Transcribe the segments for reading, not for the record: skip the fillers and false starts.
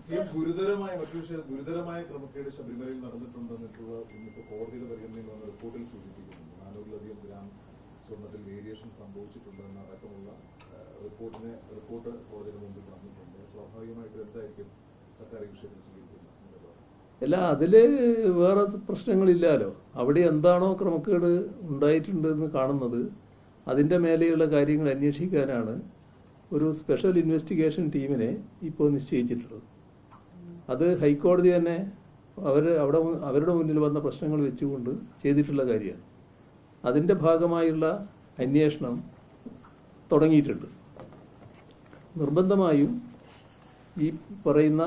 ഗുരുതരമായ മറ്റൊരു വിഷയം, ഗുരുതരമായ ക്രമക്കേട് ശബരിമലയിൽ നടന്നിട്ടുണ്ടെന്നിട്ടുള്ള ഇന്നിപ്പോ കോടതിയുടെ പരിഗണനയിൽ വന്ന റിപ്പോർട്ടിൽ സൂചിപ്പിക്കുന്നുണ്ട്. 400-ലധികം ഗ്രാം സ്വർണ്ണത്തിൽ വേരിയേഷൻ സംഭവിച്ചിട്ടുണ്ടെന്ന അടക്കമുള്ള റിപ്പോർട്ട് കോടതിയുടെ മുമ്പിൽ വന്നിട്ടുണ്ട്. സ്വാഭാവികമായിട്ടും എന്തായിരിക്കും സർക്കാർ ഈ വിഷയത്തിൽ സ്വീകരിക്കുന്നത്? അല്ല, അതില് വേറെ പ്രശ്നങ്ങളില്ലല്ലോ. അവിടെ എന്താണോ ക്രമക്കേട് ഉണ്ടായിട്ടുണ്ടെന്ന് കാണുന്നത് അതിന്റെ മേലെയുള്ള കാര്യങ്ങൾ അന്വേഷിക്കാനാണ് ഒരു സ്പെഷ്യൽ ഇൻവെസ്റ്റിഗേഷൻ ടീമിനെ ഇപ്പോൾ നിശ്ചയിച്ചിട്ടുള്ളത്. അത് ഹൈക്കോടതി തന്നെ അവരുടെ മുന്നിൽ വന്ന പ്രശ്നങ്ങൾ വെച്ചുകൊണ്ട് ചെയ്തിട്ടുള്ള കാര്യമാണ്. അതിന്റെ ഭാഗമായുള്ള അന്വേഷണം തുടങ്ങിയിട്ടുണ്ട്. നിർബന്ധമായും ഈ പറയുന്ന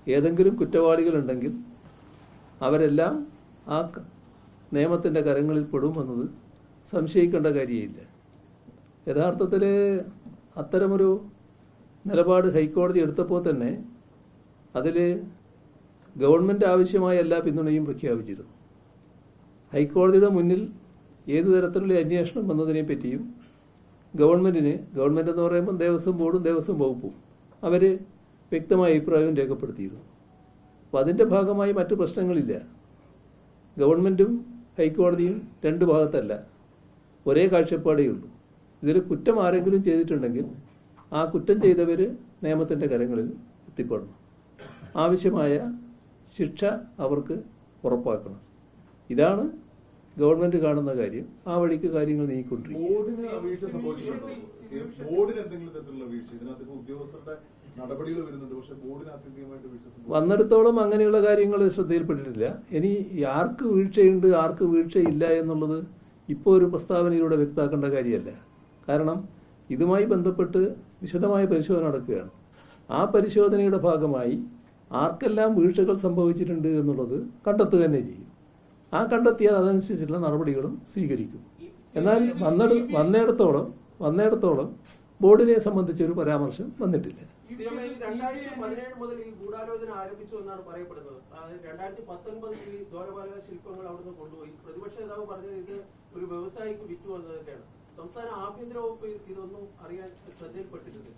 ഏതെങ്കിലും കുറ്റവാളികളുണ്ടെങ്കിൽ അവരെല്ലാം ആ നിയമത്തിന്റെ കരങ്ങളിൽ പെടുമെന്നത് സംശയിക്കേണ്ട കാര്യമില്ല. യഥാർത്ഥത്തിൽ അത്തരമൊരു നിലപാട് ഹൈക്കോടതി എടുത്തപ്പോൾ തന്നെ അതിൽ ഗവൺമെന്റ് ആവശ്യമായ എല്ലാ പിന്തുണയും പ്രഖ്യാപിച്ചിരുന്നു. ഹൈക്കോടതിയുടെ മുന്നിൽ ഏതു തരത്തിലുള്ള അന്വേഷണം വന്നതിനെ പറ്റിയും ഗവൺമെന്റ് എന്ന് പറയുമ്പോൾ ദേവസ്വം ബോർഡും ദേവസ്വം വകുപ്പും അവർ വ്യക്തമായ അഭിപ്രായവും രേഖപ്പെടുത്തിയിരുന്നു. അപ്പോൾ അതിന്റെ ഭാഗമായി മറ്റു പ്രശ്നങ്ങളില്ല. ഗവൺമെന്റും ഹൈക്കോടതിയും രണ്ട് ഭാഗത്തല്ല, ഒരേ കാഴ്ചപ്പാടേ ഉള്ളൂ. ഇതിൽ കുറ്റം ആരെങ്കിലും ചെയ്തിട്ടുണ്ടെങ്കിൽ ആ കുറ്റം ചെയ്തവർ നിയമത്തിന്റെ കരങ്ങളിൽ എത്തിപ്പെടണം. ആവശ്യമായ ശിക്ഷ അവർക്ക് ഉറപ്പാക്കണം. ഇതാണ് ഗവൺമെന്റ് കാണുന്ന കാര്യം. ആ വഴിക്ക് കാര്യങ്ങൾ നീങ്ങിക്കൊണ്ടിരിക്കും. വന്നിടത്തോളം അങ്ങനെയുള്ള കാര്യങ്ങൾ ശ്രദ്ധയിൽപ്പെട്ടിട്ടില്ല. ഇനി ആർക്ക് വീഴ്ചയുണ്ട് ആർക്ക് വീഴ്ചയില്ല എന്നുള്ളത് ഇപ്പോൾ ഒരു പ്രസ്താവനയിലൂടെ വ്യക്തമാക്കേണ്ട കാര്യമല്ല. കാരണം ഇതുമായി ബന്ധപ്പെട്ട് വിശദമായ പരിശോധന നടക്കുകയാണ്. ആ പരിശോധനയുടെ ഭാഗമായി ആർക്കെല്ലാം വീഴ്ചകൾ സംഭവിച്ചിട്ടുണ്ട് എന്നുള്ളത് കണ്ടെത്തുക തന്നെ ചെയ്യും. ആ കണ്ടെത്തിയാൽ അതനുസരിച്ചുള്ള നടപടികളും സ്വീകരിക്കും. എന്നാൽ വന്നിടത്തോളം ബോർഡിനെ സംബന്ധിച്ചൊരു പരാമർശം വന്നിട്ടില്ല. 2017 മുതൽ ഈ ഗൂഢാലോചന ആരംഭിച്ചു എന്നാണ് പറയപ്പെടുന്നത്. 2019 ഈ ദ്വാരപാലക ശില്പങ്ങൾ അവിടുന്ന് കൊണ്ടുപോയി. പ്രതിപക്ഷ നേതാവ് പറഞ്ഞത് ഇത് ഒരു വ്യവസായിക്ക് വിറ്റു വന്നതൊക്കെയാണ്. സംസ്ഥാന ആഭ്യന്തര വകുപ്പ് ഇതൊന്നും അറിയാൻ ശ്രദ്ധയിൽപ്പെട്ടിട്ടില്ല.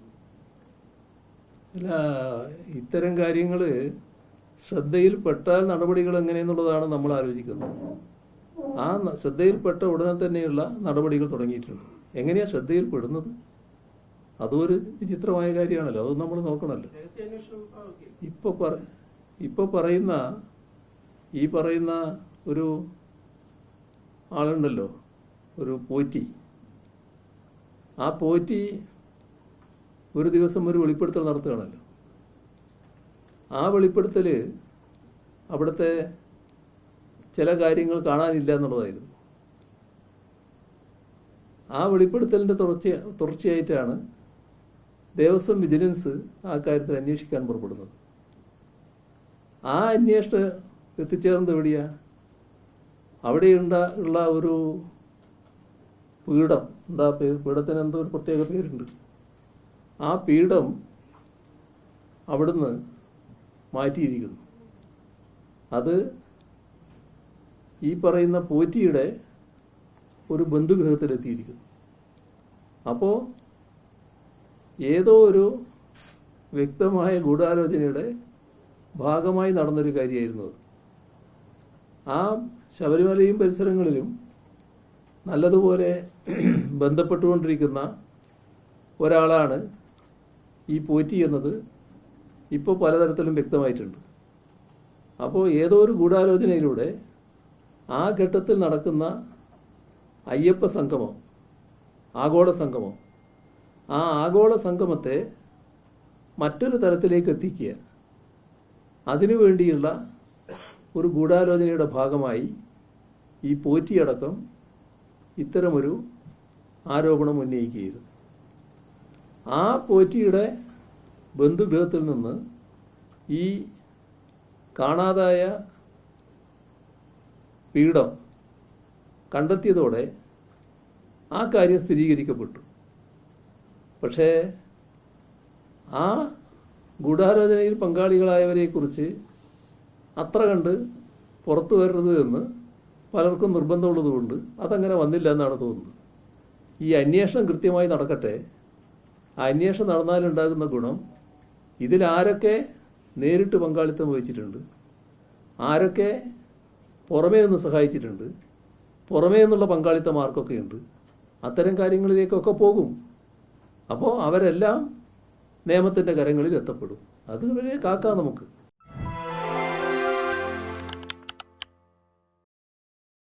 അല്ല, ഇത്തരം കാര്യങ്ങൾ ശ്രദ്ധയിൽപ്പെട്ടാൽ നടപടികൾ എങ്ങനെയെന്നുള്ളതാണ് നമ്മൾ ആലോചിക്കുന്നത്. ആ ശ്രദ്ധയിൽപ്പെട്ട ഉടനെ തന്നെയുള്ള നടപടികൾ തുടങ്ങിയിട്ടുണ്ട്. എങ്ങനെയാ ശ്രദ്ധയിൽപ്പെടുന്നത്? അതൊരു വിചിത്രമായ കാര്യമാണല്ലോ. അത് നമ്മൾ നോക്കണമല്ലോ. ഇപ്പൊ പറയുന്ന ഒരു ആളുണ്ടല്ലോ, ഒരു പോറ്റി. ആ പോറ്റി ഒരു ദിവസം ഒരു വെളിപ്പെടുത്തൽ നടത്തുകയാണല്ലോ. ആ വെളിപ്പെടുത്തല് അവിടുത്തെ ചില കാര്യങ്ങൾ കാണാനില്ല എന്നുള്ളതായിരുന്നു. ആ വെളിപ്പെടുത്തലിന്റെ തുടർച്ചയായിട്ടാണ് ദേവസ്വം വിജിലൻസ് ആ കാര്യത്തിൽ അന്വേഷിക്കാൻ പുറപ്പെടുന്നത്. ആ അന്വേഷണം എത്തിച്ചേർന്നത് എവിടെയാ? അവിടെ ഉള്ള ഒരു പീഠം, പീഠത്തിന് എന്തോ ഒരു പ്രത്യേക പേരുണ്ട്. ആ പീഠം അവിടുന്ന് മാറ്റിയിരിക്കുന്നു. അത് ഈ പറയുന്ന പോറ്റിയുടെ ഒരു ബന്ധുഗൃഹത്തിലെത്തിയിരിക്കുന്നു. അപ്പോൾ ഏതോ ഒരു വ്യക്തമായ ഗൂഢാലോചനയുടെ ഭാഗമായി നടന്നൊരു കാര്യമായിരുന്നു അത്. ആ ശബരിമലയും പരിസരങ്ങളിലും നല്ലതുപോലെ ബന്ധപ്പെട്ടുകൊണ്ടിരിക്കുന്ന ഒരാളാണ് ഈ പോറ്റി എന്നത് ഇപ്പോൾ പലതരത്തിലും വ്യക്തമായിട്ടുണ്ട്. അപ്പോൾ ഏതോ ഒരു ഗൂഢാലോചനയിലൂടെ ആ ഘട്ടത്തിൽ നടക്കുന്ന അയ്യപ്പ സംഗമം, ആഗോള സംഗമം, ആ ആഗോള സംഗമത്തെ മറ്റൊരു തലത്തിലേക്ക് എത്തിക്കുക, അതിനുവേണ്ടിയുള്ള ഒരു ഗൂഢാലോചനയുടെ ഭാഗമായി ഈ പോറ്റിയടക്കം ഇത്തരമൊരു ആരോപണം ഉന്നയിക്കുകയായിരുന്നു. ആ പോറ്റിയുടെ ബന്ധുഗൃഹത്തിൽ നിന്ന് ഈ കാണാതായ പീഠം കണ്ടെത്തിയതോടെ ആ കാര്യം സ്ഥിരീകരിക്കപ്പെട്ടു. പക്ഷേ ആ ഗൂഢാലോചനയിൽ പങ്കാളികളായവരെക്കുറിച്ച് അത്ര കണ്ട് പുറത്തു വരരുത് എന്ന് പലർക്കും നിർബന്ധമുള്ളതുകൊണ്ട് അതങ്ങനെ വന്നില്ല എന്നാണ് തോന്നുന്നത്. ഈ അന്വേഷണം കൃത്യമായി നടക്കട്ടെ. ആ അന്വേഷണം നടന്നാലുണ്ടാകുന്ന ഗുണം, ഇതിലാരൊക്കെ നേരിട്ട് പങ്കാളിത്തം വഹിച്ചിട്ടുണ്ട്, ആരൊക്കെ പുറമേ നിന്ന് സഹായിച്ചിട്ടുണ്ട്, പുറമേ നിന്നുള്ള പങ്കാളിത്തം ആർക്കൊക്കെ ഉണ്ട്, അത്തരം കാര്യങ്ങളിലേക്കൊക്കെ പോകും. അപ്പോൾ അവരെല്ലാം നിയമത്തിൻ്റെ കരങ്ങളിൽ എത്തപ്പെടും. അത് വരെ കാക്കാം നമുക്ക്.